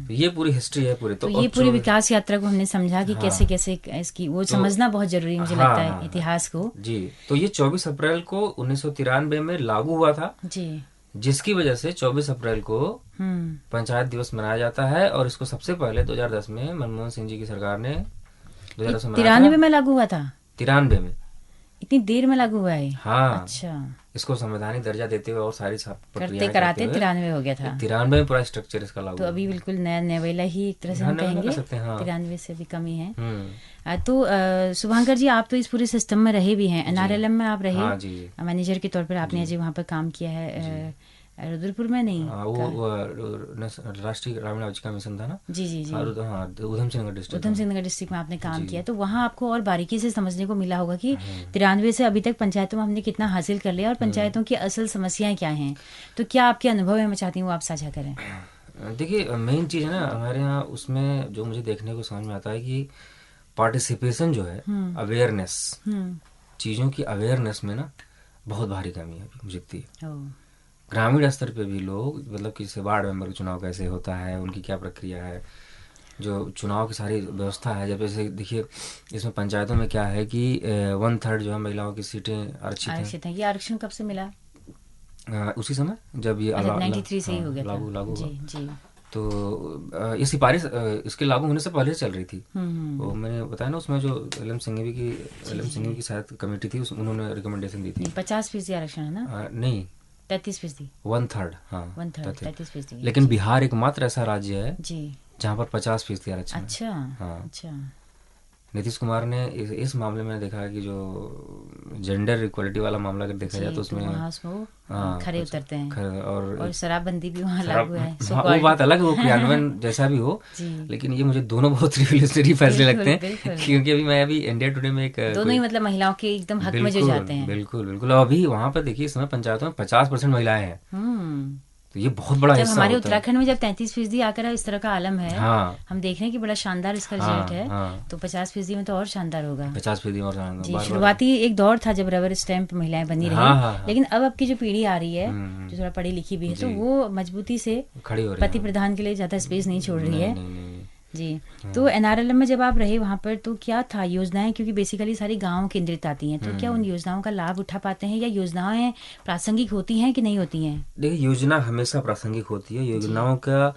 Speaker 1: तो ये पूरी हिस्ट्री है पूरी।
Speaker 2: तो ये पूरी विकास यात्रा को हमने समझा कि कैसे कैसे इसकी वो समझना बहुत जरूरी मुझे लगता है इतिहास को।
Speaker 1: जी। तो ये 24 अप्रैल को 1993 में लागू हुआ था जी, जिसकी वजह से 24 अप्रैल को पंचायत दिवस मनाया जाता है। और इसको सबसे पहले 2010 में मनमोहन सिंह जी की सरकार ने 2010 में
Speaker 2: 93 में लागू हुआ था।
Speaker 1: 93 में
Speaker 2: इतनी देर में लागू हुआ है।
Speaker 1: हाँ।
Speaker 2: अच्छा।
Speaker 1: इसको संवैधानिक दर्जा देते हुए और सारी
Speaker 2: करते कराते 93 हो गया था।
Speaker 1: 93 में पूरा स्ट्रक्चर इसका लागू।
Speaker 2: तो अभी बिल्कुल नया नवेला ही एक तरह से हम कहेंगे। 93 से भी कम ही है। तो शुभांकर जी, आप तो इस पूरे सिस्टम में रहे भी हैं, एनआरएलएम में आप रहे मैनेजर के तौर पर, आपने अजय वहाँ पर काम किया है। रुद्रपुर में नहीं,
Speaker 1: वो राष्ट्रीय ग्रामीण आजीविका मिशन था ना।
Speaker 2: जी जी जी।
Speaker 1: उधम सिंह नगर डिस्ट्रिक्ट
Speaker 2: में आपने काम किया, तो वहाँ आपको और बारीकी से समझने को मिला होगा कि 93 से अभी तक पंचायतों में हमने कितना हासिल कर लिया और पंचायतों की असल समस्याएं क्या हैं। तो क्या आपके अनुभव है, मैं चाहती हूँ आप साझा करें।
Speaker 1: देखिए, मेन चीज है ना हमारे यहाँ, उसमें जो मुझे देखने को समझ में आता है कि पार्टिसिपेशन जो है, अवेयरनेस, चीजों की अवेयरनेस में ना बहुत भारी कमी है मुझे दिखती है। ग्रामीण स्तर पे भी लोग, मतलब कि जैसे वार्ड मेंबर का चुनाव कैसे होता है, उनकी क्या प्रक्रिया है, जो चुनाव की सारी व्यवस्था है। जब जैसे देखिए इसमें पंचायतों में क्या है कि 1/3 जो है महिलाओं की सीटें आरक्षित हैं।
Speaker 2: ये आरक्षण कब से मिला?
Speaker 1: उसी समय जब ये
Speaker 2: 93 से ही हो गया
Speaker 1: लागू हुआ।
Speaker 2: जी।
Speaker 1: तो ये सिफारिश इसके लागू होने से पहले चल रही थी। वो मैंने बताया ना, उसमें जो एल.एम. सिंघवी की शायद कमेटी थी, उन्होंने रिकमेंडेशन दी थी।
Speaker 2: 50% आरक्षण है ना? नहीं, 33%।
Speaker 1: 1/3। हाँ,
Speaker 2: 33%।
Speaker 1: लेकिन बिहार एकमात्र ऐसा राज्य है जी जहाँ पर 50% आरक्षण।
Speaker 2: अच्छा।
Speaker 1: हाँ।
Speaker 2: अच्छा।
Speaker 1: नीतीश कुमार ने इस मामले में देखा है कि जो जेंडर इक्वलिटी वाला मामला अगर देखा जाए तो उसमें
Speaker 2: खरे उतरते हैं। और शराबबंदी भी वहाँ लागू है।
Speaker 1: वो बात अलग है, वो क्रियान्वयन जैसा भी हो, लेकिन ये मुझे दोनों बहुत रिवोल्यूशनरी फैसले लगते हैं, क्योंकि अभी मैं इंडिया टुडे में एक
Speaker 2: दोनों ही मतलब महिलाओं के एकदम हक में जो जाते हैं।
Speaker 1: बिल्कुल बिल्कुल। अभी वहाँ पर देखिए इस समय पंचायतों में 50% महिलाएं हैं। तो ये बहुत बड़ा हिस्सा
Speaker 2: हमारे उत्तराखंड में जब 33% आकर इस तरह का आलम है।
Speaker 1: हाँ।
Speaker 2: हम देख रहे हैं कि बड़ा शानदार इसका रिजल्ट है। तो 50% में तो और शानदार होगा।
Speaker 1: 50% और शानदार।
Speaker 2: शुरुआती एक दौर था जब रबर स्टैंप महिलाएं बनी रही, लेकिन अब की जो पीढ़ी आ रही है जो थोड़ा पढ़ी लिखी भी है, तो वो मजबूती से
Speaker 1: खड़ी हो रही है,
Speaker 2: पति प्रधान के लिए ज्यादा स्पेस नहीं छोड़ रही है जी। तो एनआरएलएम में जब आप रहे वहाँ पर, तो क्या था योजनाएं, क्योंकि बेसिकली सारी गाँव केंद्रित आती हैं, तो क्या उन योजनाओं का लाभ उठा पाते हैं, या योजनाएं प्रासंगिक होती हैं कि नहीं होती हैं?
Speaker 1: देखिए, योजना हमेशा प्रासंगिक होती है। योजनाओं का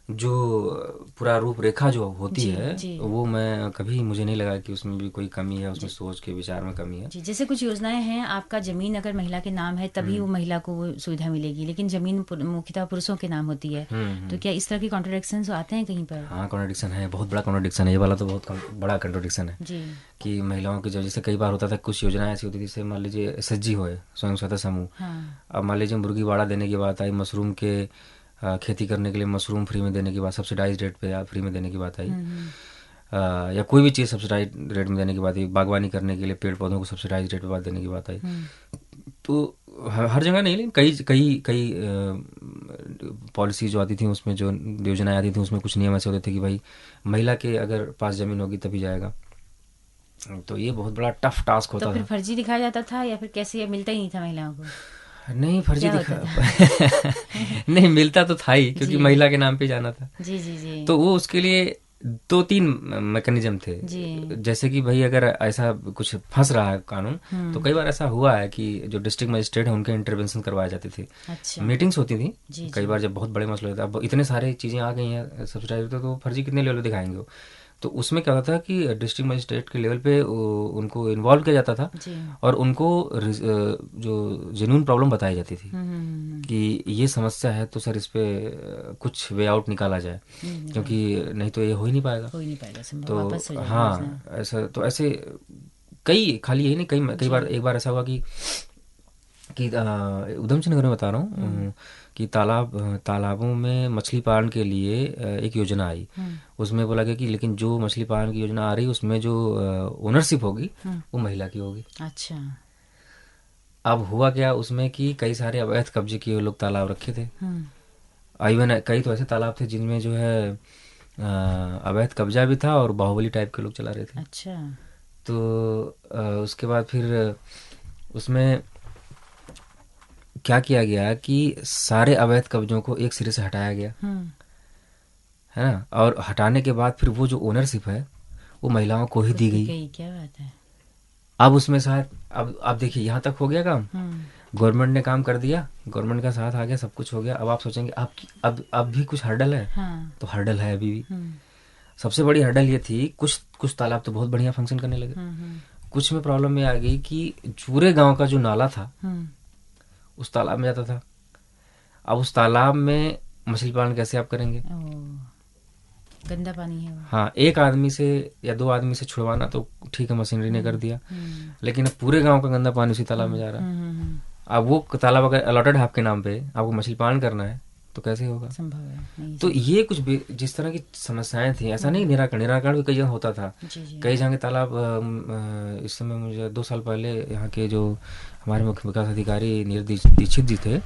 Speaker 1: जो पूरा रूपरेखा जो होती
Speaker 2: जी
Speaker 1: है,
Speaker 2: जी
Speaker 1: वो मैं कभी, मुझे नहीं लगा कि उसमें भी कोई कमी है, उसमें
Speaker 2: जी
Speaker 1: सोच के विचार में कमी है।
Speaker 2: जी। जैसे कुछ योजनाएं हैं, आपका जमीन अगर महिला के नाम है तभी वो महिला को वो सुविधा मिलेगी, लेकिन जमीन मुख्यतः पुरुषों के नाम होती है। तो क्या इस तरह के कॉन्ट्रोडिक्शंस आते हैं कहीं पर?
Speaker 1: हाँ, कॉन्ट्रडिक्शन है, बहुत बड़ा कॉन्ट्रडिक्शन है, ये वाला तो बहुत बड़ा कॉन्ट्रडिक्शन है
Speaker 2: जी।
Speaker 1: कि महिलाओं की, जो जैसे कई बार होता था, कुछ योजनाएं ऐसी होती थी, जैसे मान लीजिए एसएचजी हो, स्वयं सहायता समूह।
Speaker 2: हाँ।
Speaker 1: अब मान लीजिए मुर्गी बाड़ा देने की बात आई, मशरूम के खेती करने के लिए मशरूम फ्री में देने की बात, सब्सिडाइज रेट पे या फ्री में देने की बात आई, या कोई भी चीज़ सब्सिडाइज रेट में देने की बात आई, बागवानी करने के लिए पेड़ पौधों को सब्सिडाइज रेट पे बात देने की बात आई। तो हर जगह नहीं, लेकिन कई कई कई पॉलिसी जो आती थी, उसमें जो योजनाएं आती थी, उसमें कुछ नियम ऐसे होते थे कि भाई महिला के अगर पास ज़मीन होगी तभी जाएगा। तो ये बहुत बड़ा टफ टास्क
Speaker 2: तो
Speaker 1: होता
Speaker 2: फिर
Speaker 1: था।
Speaker 2: फर्जी दिखाया जाता था या फिर कैसे, ये मिलता ही नहीं था महिलाओं को?
Speaker 1: नहीं, फर्जी
Speaker 2: क्या
Speaker 1: दिखा
Speaker 2: होता था?
Speaker 1: नहीं, मिलता तो था ही, क्योंकि
Speaker 2: जी
Speaker 1: महिला के नाम पे जाना था।
Speaker 2: जी जी जी
Speaker 1: तो वो उसके लिए दो तीन मैकेनिज्म थे।
Speaker 2: जी।
Speaker 1: जैसे कि भाई अगर ऐसा कुछ फंस रहा है कानून, तो कई बार ऐसा हुआ है कि जो डिस्ट्रिक्ट मजिस्ट्रेट है, उनके इंटरवेंशन करवाए जाते थे,
Speaker 2: अच्छा।
Speaker 1: मीटिंग्स होती थी।
Speaker 2: जी
Speaker 1: कई
Speaker 2: जी
Speaker 1: बार जब बहुत बड़े मसले होते हैं, अब इतने सारे चीज़ें आ गई हैं सब्सिडाइज, तो फर्जी कितने लेवल पे दिखाएंगे वो। तो उसमें क्या होता था कि डिस्ट्रिक्ट मजिस्ट्रेट के लेवल पे उनको इन्वॉल्व किया जाता था,
Speaker 2: जी।
Speaker 1: और उनको जो जेन्युइन प्रॉब्लम बताई जाती थी कि ये समस्या है, तो सर इस पे कुछ वे आउट निकाला जाए, क्योंकि नहीं तो ये हो ही नहीं पाएगा।
Speaker 2: हो ही नहीं पाएगा, संभव
Speaker 1: तो
Speaker 2: वापस हो जाएगी योजना।
Speaker 1: हाँ, ऐसा तो ऐसे कई, खाली यही नहीं, कई बार,
Speaker 2: जी।
Speaker 1: एक बार ऐसा हुआ कि उधम सिंह नगर में बता रहा हूँ, कि तालाबों में मछली पालन के लिए एक योजना आई। उसमें बोला गया कि लेकिन जो मछली पालन की योजना आ रही है, उसमें जो ओनरशिप होगी वो महिला की होगी।
Speaker 2: अच्छा।
Speaker 1: अब हुआ क्या उसमें कि कई सारे अवैध कब्जे किए हुए लोग तालाब रखे थे। इवन कई तो ऐसे तालाब थे जिनमें जो है अवैध कब्जा भी था, और बाहुबली टाइप के लोग चला रहे थे।
Speaker 2: अच्छा।
Speaker 1: तो उसके बाद फिर उसमें क्या किया गया कि सारे अवैध कब्जों को एक सिरे से हटाया गया, है ना। और हटाने के बाद फिर वो जो ओनरशिप है, वो महिलाओं को ही दी गई।
Speaker 2: क्या बात है।
Speaker 1: अब उसमें शायद, अब देखिए, यहाँ तक हो गया काम, गवर्नमेंट ने काम कर दिया, गवर्नमेंट का साथ आ गया, सब कुछ हो गया। अब आप सोचेंगे अब भी कुछ हर्डल है।
Speaker 2: हाँ।
Speaker 1: तो हर्डल है अभी भी। सबसे बड़ी हर्डल ये थी, कुछ तालाब तो बहुत बढ़िया फंक्शन करने लगे, कुछ में प्रॉब्लम ये आ गई कि पूरे गांव का जो नाला था उस तालाब में जाता था। अब उस तालाब में मछली पालन कैसे आप करेंगे?
Speaker 2: गंदा पानी है वो।
Speaker 1: हाँ, एक आदमी से या दो आदमी से छुड़वाना तो ठीक है, मशीनरी ने कर दिया, लेकिन अब पूरे गांव का गंदा पानी उसी तालाब में जा रहा है। अब वो तालाब अगर अलॉटेड है आपके नाम पे, आपको मछली पालन करना है, तो कैसे होगा?
Speaker 2: संभव है नहीं।
Speaker 1: तो ये कुछ जिस तरह की समस्याएं थी, ऐसा नहीं, निराकरण भी कई जगह होता था। कई जगह तालाब, इस समय मुझे 2 साल पहले यहाँ के जो हमारे मुख्य विकास अधिकारी नीरज दीक्षित जी थे,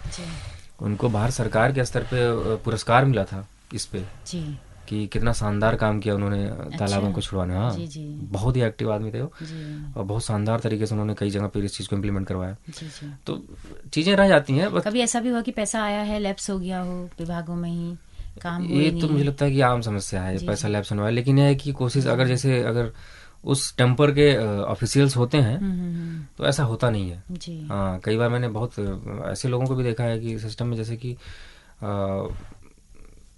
Speaker 1: उनको भारत सरकार के स्तर पे पुरस्कार मिला था इस पे कि कितना शानदार काम किया उन्होंने तालाबों को छुड़वाने। हाँ, बहुत ही एक्टिव आदमी थे वो, और बहुत शानदार तरीके से उन्होंने कई जगह पर इस चीज़ को इम्प्लीमेंट करवाया। तो चीज़ें रह जाती हैं।
Speaker 2: कभी ऐसा भी हुआ कि पैसा आया है, लैप्स हो गया हो विभागों में ही, काम
Speaker 1: ये तो मुझे लगता है कि आम समस्या है, पैसा लैप्स होने वाला। लेकिन यह है कि कोशिश, अगर उस टेम्पर के ऑफिशियल्स होते हैं तो ऐसा होता नहीं है। हाँ, कई बार मैंने बहुत ऐसे लोगों को भी देखा है कि सिस्टम में, जैसे कि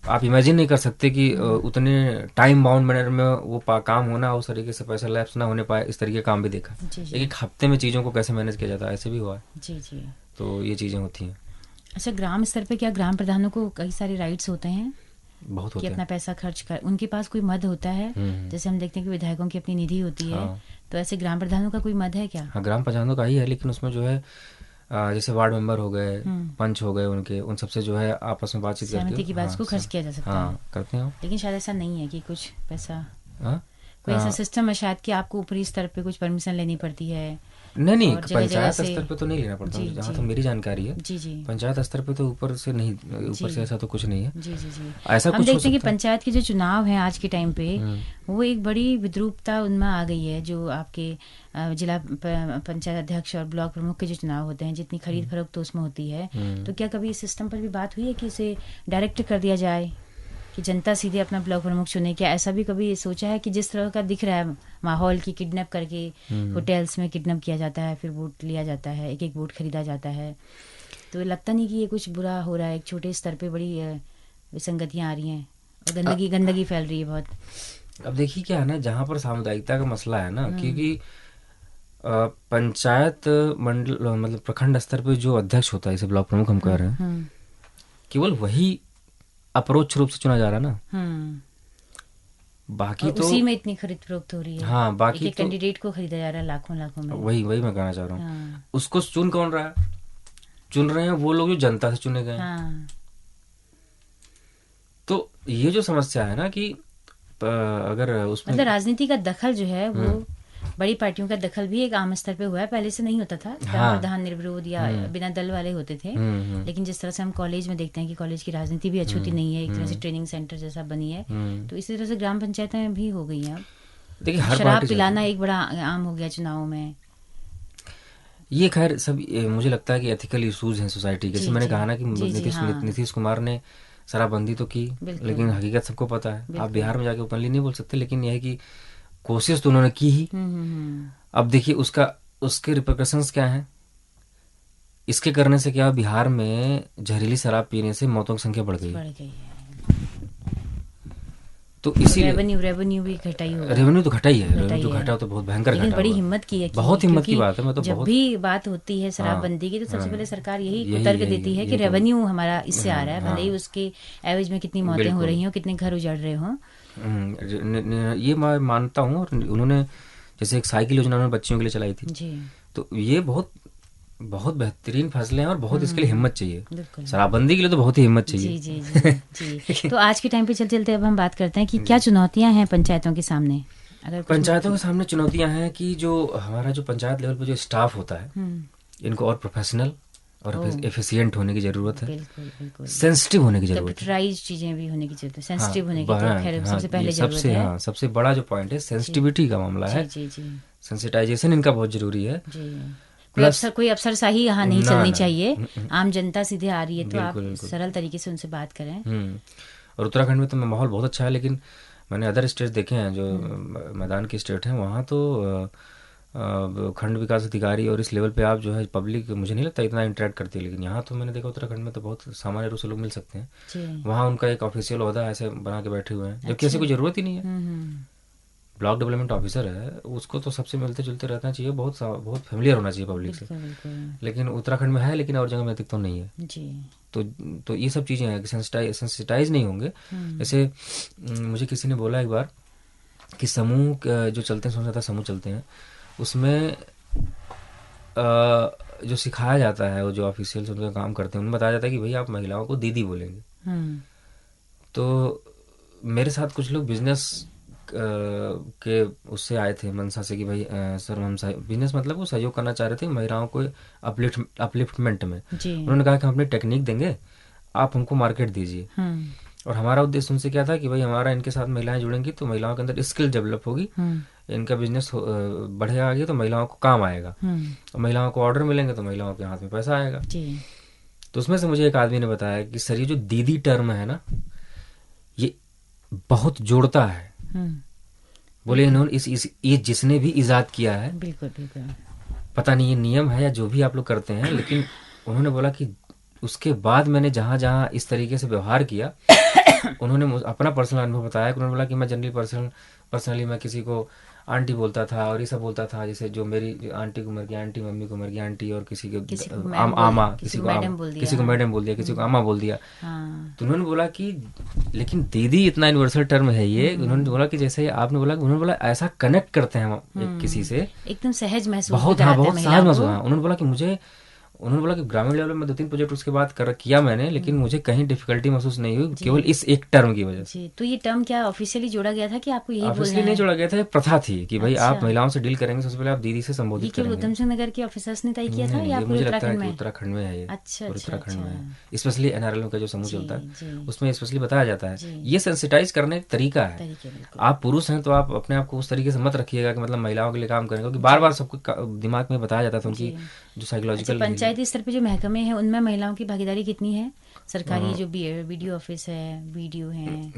Speaker 1: आप इमेजिन नहीं कर सकते कि उतने टाइम बाउंड मैनर में वो काम होना, उस तरीके से पैसा लैप्स ना होने पाए, इस तरीके का काम भी देखा। एक हफ्ते में चीज़ों को कैसे मैनेज किया जाता है, ऐसे भी हुआ है। जी। तो ये चीज़ें होती हैं।
Speaker 2: अच्छा, ग्राम स्तर पे क्या ग्राम प्रधानों को कई सारे राइट्स होते हैं?
Speaker 1: बहुत होते
Speaker 2: कि अपना पैसा खर्च कर, उनके पास कोई मद होता है? जैसे हम देखते हैं कि विधायकों की अपनी निधि होती है। तो ऐसे ग्राम प्रधानों का कोई मद है क्या?
Speaker 1: हाँ, ग्राम प्रधानों का ही है, लेकिन उसमें जो है जैसे वार्ड मेंबर हो गए, पंच हो गए, उन सबसे जो है आपस में बातचीत करके
Speaker 2: सहमति की बात को खर्च किया जा सकता है।
Speaker 1: हाँ, करते हैं।
Speaker 2: लेकिन शायद ऐसा नहीं है कि कुछ पैसा, कोई ऐसा सिस्टम है शायद कि आपको ऊपरी स्तर पे कुछ परमिशन लेनी पड़ती है?
Speaker 1: नहीं, पंचायत स्तर पे तो नहीं लेना पड़ता, जहाँ तक मेरी जानकारी है।
Speaker 2: जी।
Speaker 1: पंचायत स्तर पे तो ऊपर से नहीं, ऊपर से ऐसा तो कुछ नहीं है।
Speaker 2: जी।
Speaker 1: ऐसा
Speaker 2: हम देखते हैं कि पंचायत के जो चुनाव हैं आज के टाइम पे, वो एक बड़ी विद्रूपता उनमें आ गई है। जो आपके जिला पंचायत अध्यक्ष और ब्लॉक प्रमुख के जो चुनाव होते हैं, जितनी खरीद फरोख्त तो उसमें होती है। तो क्या कभी इस सिस्टम पर भी बात हुई है कि इसे डायरेक्ट कर दिया जाए, कि जनता सीधे अपना ब्लॉक प्रमुख चुने? क्या ऐसा भी कभी सोचा है कि जिस तरह का दिख रहा है माहौल, की किडनैप करके होटल्स में किडनैप किया जाता है, फिर वोट लिया जाता है, एक एक वोट खरीदा जाता है, तो लगता नहीं कि ये कुछ बुरा हो रहा है? एक छोटे स्तर पे बड़ी विसंगतियां आ रही हैं, गंदगी गंदगी फैल रही है बहुत।
Speaker 1: अब देखिए क्या है ना, जहाँ पर सामुदायिकता का मसला है ना, क्योंकि पंचायत मंडल मतलब प्रखंड स्तर पे जो अध्यक्ष होता है, इसे ब्लॉक प्रमुख हम कह रहे हैं, केवल वही अप्रोच रूप से चुना जा रहा है ना, बाकी तो
Speaker 2: उसी में इतनी खरीद फरोख्त हो रही है।
Speaker 1: हाँ, बाकी
Speaker 2: एक कैंडिडेट को खरीदा जा रहा है लाखों लाखों में।
Speaker 1: वही मैं कहना चाह रहा हूँ। उसको चुन कौन रहा है? चुन रहे हैं वो लोग जो जनता से चुने गए हैं। तो ये जो समस्या है ना कि अगर उसमें
Speaker 2: मतलब राजनीति का दखल जो है वो बड़ी पार्टियों का दखल भी एक आम स्तर पे हुआ है, पहले से नहीं होता था। प्रधान निर्विरोध या बिना दल वाले होते थे, लेकिन जिस तरह से हम कॉलेज में देखते हैं कि कॉलेज की राजनीति भी अछूती नहीं है, एक तरह से ट्रेनिंग सेंटर जैसा बनी है, तो इसी तरह से ग्राम पंचायतें में भी हो गई हैं। अब शराब पिलाना एक बड़ा आम हो गया चुनाव में।
Speaker 1: ये खैर सब मुझे लगता है कि एथिकल इश्यूज हैं सोसाइटी के। जैसे मैंने कहा ना कि नीतीश कुमार ने शराबबंदी तो की, लेकिन हकीकत सबको पता है। आप बिहार में जाके ओपनली नहीं बोल सकते, लेकिन यह है कि कोशिश तो उन्होंने की ही। अब देखिए उसके रिपरकशंस क्या हैं। इसके करने से क्या बिहार में जहरीली शराब पीने से मौतों की संख्या बढ़ गई है। तो इसीलिए
Speaker 2: रेवेन्यू भी घटाई होगा।
Speaker 1: रेवेन्यू तो घटा ही है, रेवेन्यू तो घटा तो बहुत भयंकर घटा।
Speaker 2: बड़ी हिम्मत की है,
Speaker 1: बहुत हिम्मत की बात है। मैं तो
Speaker 2: जब भी बात होती है शराबबंदी की तो सबसे पहले सरकार यही तर्क देती है कि रेवेन्यू हमारा इससे आ रहा है, भले ही उसके एवज में कितनी मौतें हो रही हो, कितने घर उजड़ रहे हो।
Speaker 1: ये मैं मानता हूँ। और उन्होंने जैसे एक साइकिल योजना उन्होंने बच्चियों के लिए चलाई थी जी। तो ये बहुत बहुत बेहतरीन फैसले हैं और बहुत इसके लिए हिम्मत चाहिए। शराबबंदी के लिए तो बहुत ही हिम्मत चाहिए।
Speaker 2: जी जी जी जी। तो आज के टाइम पे चलते चलते अब हम बात करते हैं कि क्या चुनौतियां हैं पंचायतों के सामने।
Speaker 1: अगर पंचायतों के सामने चुनौतियां हैं कि जो हमारा जो पंचायत लेवल पे जो स्टाफ होता है, इनको और प्रोफेशनल और एफिशिएंट होने की जरूरत है। बिल्कुल। सेंसिटिव होने की जरूरत है।
Speaker 2: चीजें भी होने की जरूरत है। सेंसिटिव होने की तो खैर सबसे पहले जरूरत है।
Speaker 1: सबसे बड़ा जो पॉइंट है सेंसिटिविटी का मामला है। सेंसिटाइजेशन इनका बहुत जरूरी है।
Speaker 2: कोई अफसरशाही यहाँ नहीं चलनी चाहिए। आम जनता सीधे आ रही है तो आप सरल तरीके से उनसे बात करें।
Speaker 1: और उत्तराखंड में तो माहौल बहुत अच्छा है, लेकिन मैंने अदर स्टेट देखे हैं जो मैदान की स्टेट हैं, वहाँ तो खंड विकास अधिकारी और इस लेवल पे आप जो है पब्लिक मुझे नहीं लगता इतना इंटरेक्ट करती है। लेकिन यहाँ तो मैंने देखा उत्तराखंड में तो बहुत सामान्य रूप से लोग मिल सकते हैं। वहाँ उनका एक ऑफिशियल ओहदा ऐसे बना के बैठे हुए हैं, जबकि ऐसी कोई जरूरत ही नहीं है। ब्लॉक डेवलपमेंट ऑफिसर है, उसको तो सबसे मिलते जुलते रहना चाहिए, बहुत फेमिलियर होना चाहिए पब्लिक से। लेकिन उत्तराखंड में है, लेकिन और जगह में अधिक तो नहीं है जी। तो ये सब चीज़ें हैं कि सेंसिटाइज नहीं होंगे। जैसे मुझे किसी ने बोला एक बार कि समूह जो चलते हैं, समझ आता समूह चलते हैं, उसमें जो सिखाया जाता है वो जो ऑफिशियल्स उनका काम करते हैं उनमें बताया जाता है कि भाई आप महिलाओं को दीदी बोलेंगे। तो मेरे साथ कुछ लोग बिजनेस के उससे आए थे मनसा से कि भाई सर हम बिजनेस मतलब वो सहयोग करना चाह रहे थे महिलाओं को अपलिफ्टमेंट में। उन्होंने कहा कि हम अपनी टेक्निक देंगे, आप हमको मार्केट दीजिए। और हमारा उद्देश्य उनसे क्या था कि भाई हमारा इनके साथ महिलाएं जुड़ेंगी तो महिलाओं के अंदर स्किल डेवलप होगी, इनका बिजनेस बढ़ेगा आगे तो महिलाओं को काम आएगा, और महिलाओं को ऑर्डर मिलेंगे तो महिलाओं के हाथ में पैसा आएगा। तो उसमें से मुझे एक आदमी ने बताया कि सर ये जो दीदी टर्म है ना, ये बहुत जोड़ता है। बोले इन्होंने ये जिसने भी इजाद किया है,
Speaker 2: बिल्कुल बिल्कुल
Speaker 1: पता नहीं ये नियम है या जो भी आप लोग करते हैं, लेकिन उन्होंने बोला कि उसके बाद मैंने जहां जहां इस तरीके से व्यवहार किया उन्होंने अपना पर्सनल अनुभव बताया कि उन्होंने बोला कि मैं जनरली पर्सनली मैं किसी को आंटी बोलता था और ये सब बोलता था, जैसे जो मेरी आंटी को मर गया आंटी, मम्मी को मर गया आंटी, और किसी को आमा, किसी को मैडम बोल दिया, किसी को आमा बोल दिया। तो उन्होंने बोला कि लेकिन दीदी इतना यूनिवर्सल टर्म है ये। उन्होंने बोला कि जैसे आपने बोला, उन्होंने बोला ऐसा कनेक्ट करते हैं हम किसी से,
Speaker 2: एकदम सहज महसूस,
Speaker 1: बहुत सहज महसूस। उन्होंने बोला कि उन्होंने बोला कि ग्रामीण लेवल में 2-3 प्रोजेक्ट उसके बाद किया मैंने, लेकिन मुझे कहीं डिफिकल्टी महसूस नहीं हुई केवल इस एक टर्म की वजह से।
Speaker 2: तो ये टर्म क्या ऑफिशियली जोड़ा गया था कि आपको यही बोलना है?
Speaker 1: ऑफिशियली नहीं जोड़ा गया था, प्रथा थी कि भाई आप महिलाओं से डील करेंगे सबसे पहले आप दीदी से संबोधित करेंगे।
Speaker 2: ये उधम सिंह नगर के ऑफिसर्स ने तय किया था या
Speaker 1: मुझे लगता है कि उत्तराखंड में है ये। अच्छा, उत्तराखंड में है, स्पेशली एनआरएल का जो समूह चलता है उसमें स्पेशली बताया जाता है। ये सेंसिटाइज करने का तरीका है। आप पुरुष हैं तो आप अपने आप को उस तरीके से मत रखिएगा कि मतलब महिलाओं के लिए काम करेंगे, क्योंकि बार बार सबको दिमाग में बताया जाता था उनकी जो साइकोलॉजिकल।
Speaker 2: पंचायती स्तर पे जो महकमे हैं उनमें महिलाओं की भागीदारी कितनी है? सरकारी जो बीडीओ ऑफिस है, बीडीओ है,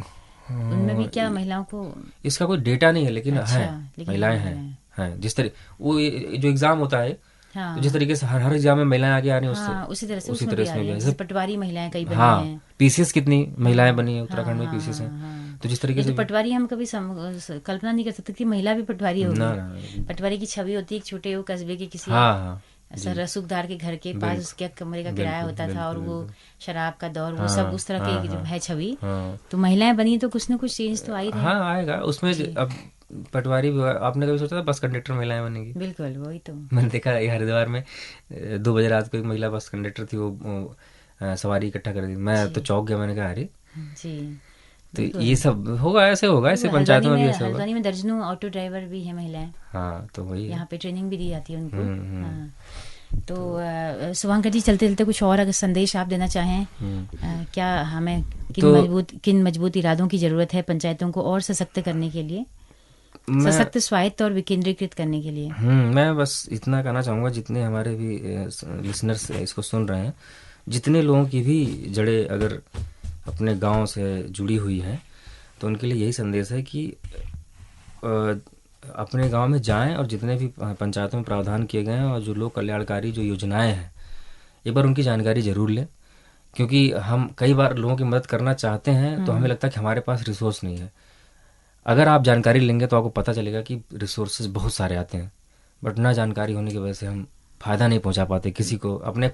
Speaker 2: उनमें भी क्या महिलाओं को? इसका
Speaker 1: कोई डेटा नहीं है, लेकिन है महिलाएं हैं। जिस तरह वो जो एग्जाम होता है, तो जिस तरीके से हर एग्जाम में महिलाएं आगे आ रही हैं,
Speaker 2: उसी तरह से पटवारी महिलाएं कई बनी हैं।
Speaker 1: पीसीएस कितनी महिलाएं बनी है उत्तराखंड में, पीसीएस हैं। तो जिस तरीके से
Speaker 2: पटवारी हम कभी कल्पना नहीं कर सकते कि महिला भी पटवारी
Speaker 1: होगी।
Speaker 2: पटवारी की छवि होती है एक छोटे कस्बे के किसी रसूखदार के घर के पास उसके कमरे का किराया होता था और वो शराब का दौर वो सब उस तरह की जो है छवि। तो महिलाएं बनी तो कुछ ना कुछ चेंज तो आई रही।
Speaker 1: हाँ आएगा उसमें। अब पटवारी भी आपने कभी सोचा था बस कंडक्टर महिलाएं बनेगी?
Speaker 2: बिल्कुल वही तो मैंने
Speaker 1: देखा हरिद्वार में 2 बजे रात को एक महिला बस कंडक्टर थी, वो सवारी इकट्ठा कर दी। मैं तो चौंक गया, मैंने कहा अरे जी। तो ये सब होगा, ऐसे होगा, ऐसे पंचायतों में भी ऐसे होगा।
Speaker 2: हल्द्वानी में दर्जनों ऑटो ड्राइवर भी है महिलाएं।
Speaker 1: हाँ तो वही
Speaker 2: यहाँ पे ट्रेनिंग भी दी जाती है उनको। तो शुभांकर जी चलते चलते कुछ और अगर संदेश आप देना चाहें, क्या हमें किन मजबूत इरादों की जरूरत है पंचायतों को और सशक्त करने के लिए, सशक्त स्वायत्त और विकेंद्रीकृत करने के लिए?
Speaker 1: मैं बस इतना कहना चाहूँगा, जितने हमारे भी लिसनर्स इसको सुन रहे हैं, जितने लोगों की भी जड़ें अगर अपने गांव से जुड़ी हुई हैं, तो उनके लिए यही संदेश है कि अपने गांव में जाएं और जितने भी पंचायतों में प्रावधान किए गए हैं और जो लोक कल्याणकारी जो योजनाएं हैं, एक बार उनकी जानकारी जरूर लें। क्योंकि हम कई बार लोगों की मदद करना चाहते हैं तो हमें लगता है कि हमारे पास रिसोर्स नहीं है। अगर आप जानकारी लेंगे तो आपको पता चलेगा कि रिसोर्सेज बहुत सारे आते हैं, बट ना जानकारी होने की वजह से हम फ़ायदा नहीं पहुंचा पाते किसी को। अपने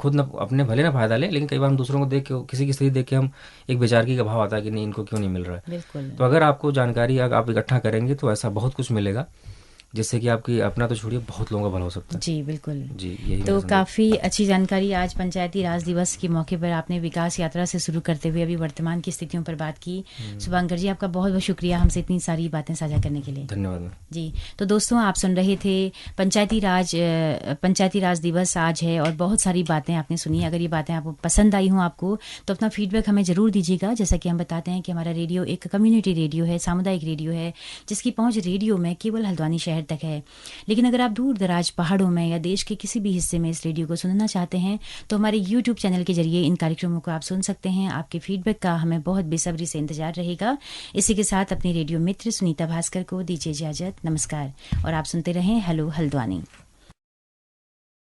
Speaker 1: भले ना फ़ायदा ले, लेकिन कई बार हम दूसरों को देख के, किसी की स्थिति देख के हम एक बेचारगी का भाव आता है कि नहीं, इनको क्यों नहीं मिल रहा है। तो अगर आपको जानकारी आप इकट्ठा करेंगे तो ऐसा बहुत कुछ मिलेगा जिससे कि आपकी अपना तो छोड़िए बहुत लोगों का भला हो सकता है।
Speaker 2: जी बिल्कुल
Speaker 1: जी, यही
Speaker 2: तो काफ़ी अच्छी जानकारी आज पंचायती राज दिवस के मौके पर आपने विकास यात्रा से शुरू करते हुए अभी वर्तमान की स्थितियों पर बात की। शुभांकर जी आपका बहुत बहुत शुक्रिया हमसे इतनी सारी बातें साझा करने के लिए।
Speaker 1: धन्यवाद
Speaker 2: जी। तो दोस्तों आप सुन रहे थे पंचायती राज दिवस आज है और बहुत सारी बातें आपने सुनी। अगर ये बातें आपको पसंद आई हों आपको तो अपना फीडबैक हमें ज़रूर दीजिएगा। जैसा कि हम बताते हैं कि हमारा रेडियो एक कम्युनिटी रेडियो है, सामुदायिक रेडियो है, जिसकी पहुँच रेडियो में केवल हल्द्वानी शहर तक है। लेकिन अगर आप दूर दराज पहाड़ों में या देश के किसी भी हिस्से में इस रेडियो को सुनना चाहते हैं तो हमारे YouTube चैनल के जरिए इन कार्यक्रमों को आप सुन सकते हैं। आपके फीडबैक का हमें बहुत बेसब्री से इंतजार रहेगा। इसी के साथ अपनी रेडियो मित्र सुनीता भास्कर को दीजिए इजाजत। नमस्कार और आप सुनते रहें हेलो हल्द्वानी।